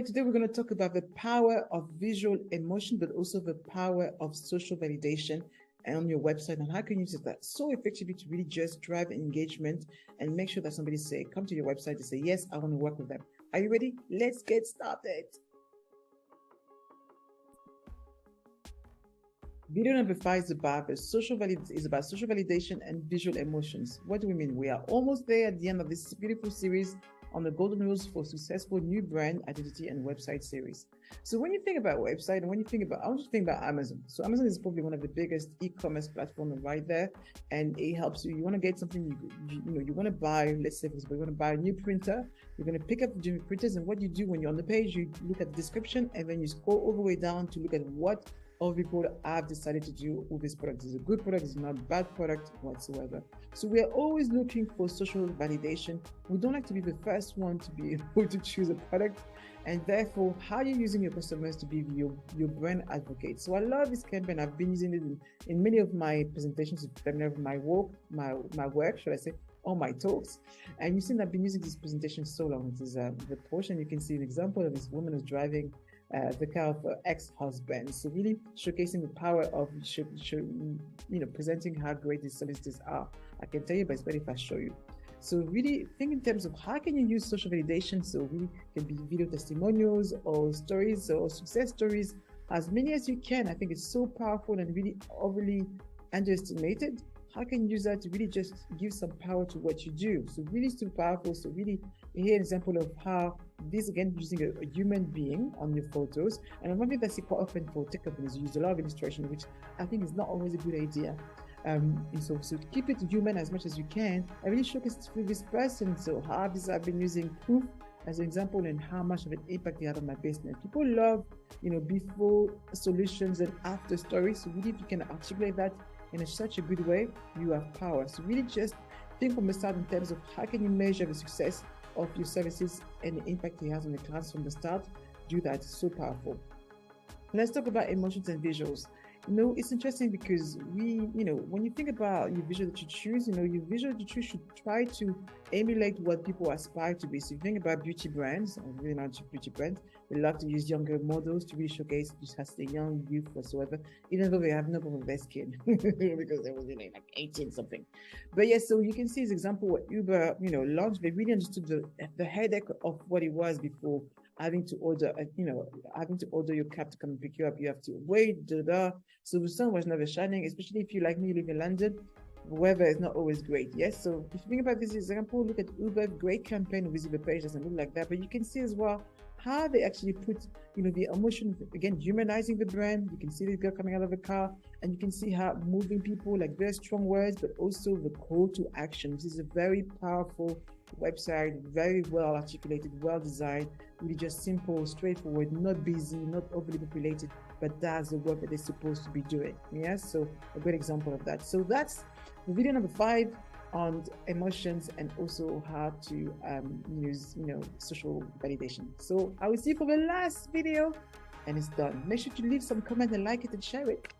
today we're going to talk about the power of visual emotion, but also the power of social validation on your website and how can you use that so effectively to really just drive engagement and make sure that somebody come to your website and say, yes, I want to work with them. Are you ready? Let's get started. Video number 5 is about social validation and visual emotions. What do we mean? We are almost there at the end of this beautiful series on the golden rules for successful new brand identity and website series. So when you think about website and when you think about, I want you to think about Amazon. So Amazon is probably one of the biggest e-commerce platforms right there, and it helps you. You want to get something, you want to buy, let's say for example, you want to buy a new printer. You're going to pick up the new printers, and what you do when you're on the page, you look at the description and then you scroll all the way down to look at what all people have decided to do with this product. Is it a good product? Is it not a bad product whatsoever? So we are always looking for social validation. We don't like to be the first one to be able to choose a product, and therefore, how are you using your customers to be your brand advocate? So I love this campaign. I've been using it in many of my presentations, my work, should I say, all my talks. And you've seen I've been using this presentation so long. It is the portion you can see an example of this woman who's driving the car of her ex-husband. So really showcasing the power of presenting how great these services are. I can tell you, but it's better if I show you. So really think in terms of how can you use social validation. So really can be video testimonials or stories or success stories, as many as you can. I think it's so powerful and really overly underestimated. How can you use that to really just give some power to what you do? So really super powerful. So really here an example of how this, again, using a human being on your photos. And one thing that's quite often for tech companies, you use a lot of illustration, which I think is not always a good idea. And so keep it human as much as you can. I really showcase it through this person. So how I've been using proof as an example and how much of an impact they had on my business. People love, before solutions and after stories. So really, if you can articulate that in such a good way, you have power. So really just think from the start in terms of how can you measure the success of your services and the impact it has on the clients from the start. Do that. It's so powerful. Let's talk about emotions and visuals. It's interesting because when you think about your visual that you choose, your visual that you choose should try to emulate what people aspire to be. So if you think about beauty brands, I'm really not into beauty brands, they love to use younger models to really showcase just as the young youth whatsoever, even though they have no problem with their skin because they was like 18 something. But yes, so you can see this example what Uber, launched. They really understood the headache of what it was before having to order your cab to come and pick you up. You have to wait, So the sun was never shining, especially if you, like me, live in London. The weather is not always great. Yes. So if you think about this example, look at Uber, great campaign. Visit the page, doesn't look like that, but you can see as well how they actually put, the emotion, again, humanizing the brand. You can see the girl coming out of the car, and you can see how moving people, like very strong words, but also the call to action. This is a very powerful website, very well articulated, well designed, really just simple, straightforward, not busy, not overly populated, but does the work that they're supposed to be doing. Yes, so a great example of that. So that's the video number 5 on emotions and also how to use social validation. So I will see you for the last video, and it's done. Make sure to leave some comment and like it and share it.